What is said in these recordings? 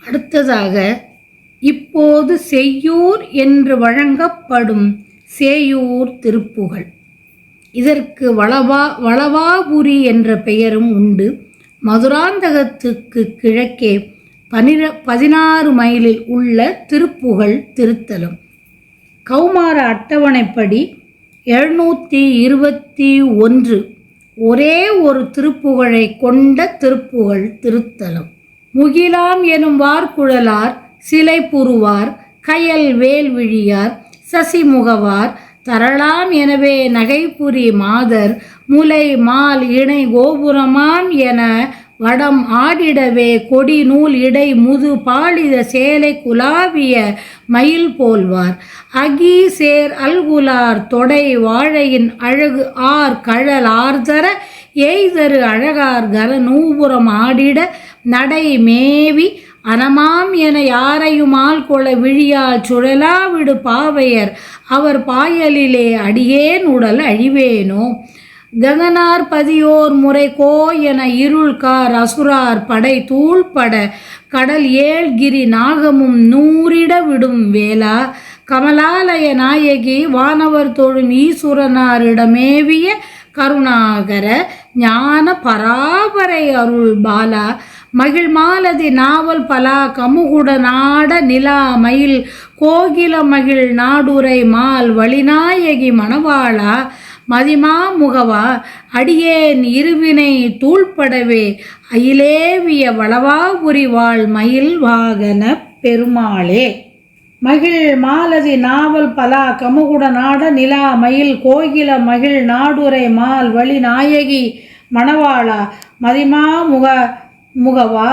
அடுத்ததாக இப்போது செய்யூர் என்று வழங்கப்படும் சேயூர் திருப்புகழ். இதற்கு வளவாபுரி என்ற பெயரும் உண்டு. மதுராந்தகத்துக்கு கிழக்கே 16 மைலில் உள்ள திருப்புகழ் திருத்தலம். கௌமார அட்டவணைப்படி 721 ஒரே ஒரு திருப்புகழை கொண்ட திருப்புகழ் திருத்தலம். முகிலாம் எனும் வார்குழலார், சிலை புருவார், கயல் வேல்விழியார், சசிமுகவார், தரளாம் எனவே நகைபுரி மாதர், முலை மால் இணை கோபுரமாம் என வடம் ஆடிடவே கொடி நூல் இடை முது பாலித சேலை குலாவிய மயில் போல்வார், அகி சேர் அல்குலார் தொடை வாழையின் அழகு ஆர் கழல் ஆர்தர எய்தரு அழகார் கர நூபுரம் ஆடிட நடை மேவி அனமாம் என யாரையுமால் கொள விழியால் சுழலாவிடு பாவையர் அவர் பாயலிலே அடியேன் உடல் அழிவேனோ. ககனார் பதியோர் முறை கோ என இருள்கார் அசுரார் படை தூள்பட கடல் ஏழ்கிரி நாகமும் நூறிட விடும் வேளா, கமலாலய நாயகி வானவர் தொழும் ஈசுரனாரிடமேவிய கருணாகர ஞான பராபரை அருள் பாலா, மகிழ் மாலதி நாவல் பலா கமுகுட நாட நிலா மயில் கோகில மகிழ் நாடுரை மால் வழிநாயகி மணவாளா, மதிமா முகவா அடியேன் இருவினை தூள்படவே அயிலேவிய வளவாபுரி வாழ் மயில் வாகன பெருமாளே. மகிழ் மாலதி நாவல் பலா கமுகுட நாட நிலா மயில் கோகில மகிழ் நாடுரை மால் வழி நாயகி மணவாளா, மதிமா முகவா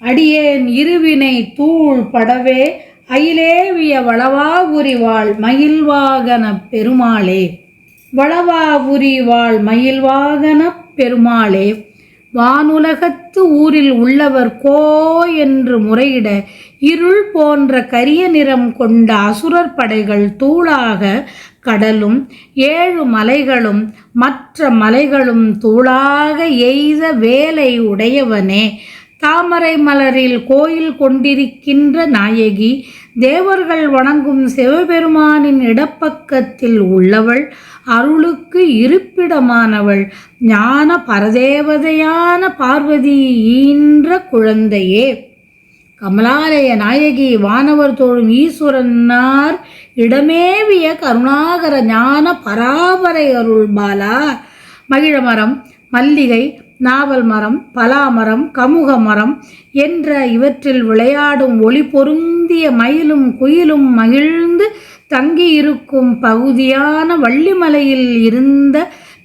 அடியேன் இருவினை தூள் படவே அயிலேவிய வளவாபுரி வாழ் மயில் வாகன பெருமாளே. வளவாபுரி வாழ் மயில் வாகன பெருமாளே. வானுலகத்து ஊரில் உள்ளவர் கோ என்று முறையிட இருள் போன்ற கரிய நிறம் கொண்ட அசுரர் படைகள் தூளாக கடலும் 7 மலைகளும் மற்ற மலைகளும் தூளாக எய்த வேலை உடையவனே. தாமரை மலரில் கோயில் கொண்டிருக்கின்ற நாயகி, தேவர்கள் வணங்கும் சிவபெருமானின் இடப்பக்கத்தில் உள்ளவள், அருளுக்கு இருப்பிடமானவள், ஞான பரதேவதையான பார்வதி ஈன்ற குழந்தையே. கமலாலய நாயகி வானவர் தோழும் ஈஸ்வரனார் இடமேவிய கருணாகர ஞான பராபரை அருள் பாலா, மகிழமரம், மல்லிகை, நாவல் மரம், பலாமரம், கமுக மரம் என்ற இவற்றில் விளையாடும் ஒளி பொருந்திய மயிலும் குயிலும் மகிழ்ந்து தங்கியிருக்கும் பகுதியான வள்ளிமலையில் இருந்த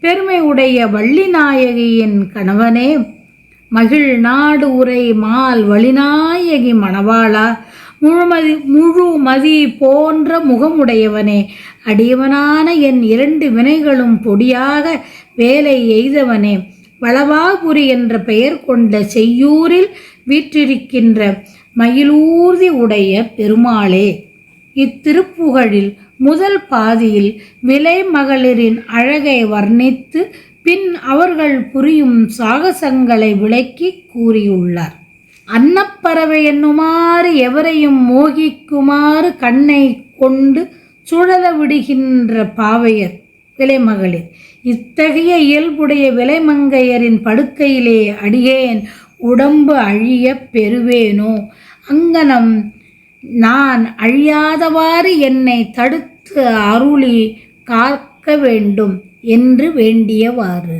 பெருமை உடைய வள்ளி நாயகியின் கணவனே. மகிழ் நாடு உரை மால் வழிநாயகி மணவாளா, முழுமதி போன்ற முகமுடையவனே. அடியவனான என் 2 வினைகளும் பொடியாக வேலை எய்தவனே. வளவாபுரி என்ற பெயர் கொண்ட செய்யூரில் வீற்றிருக்கின்ற மயிலூர்தி உடைய பெருமாளே. இத்திருப்புகழில் முதல் பாதியில் விலை மகளிரின் அழகை வர்ணித்து பின் அவர்கள் புரியும் சாகசங்களை விளக்கி கூறியுள்ளார். அன்னப்பறவை என்னுமாறு எவரையும் மோகிக்குமாறு கண்ணை கொண்டு சுழல விடுகின்ற பாவையர் விலைமகளிர். இத்தகைய இயல்புடைய விலைமங்கையரின் படுக்கையிலே அடியேன் உடம்பு அழிய பெறுவேனோ. அங்கனம் நான் அழியாதவாறு என்னை தடுத்து அருளி காக்க வேண்டும் என்று வேண்டியவாறு.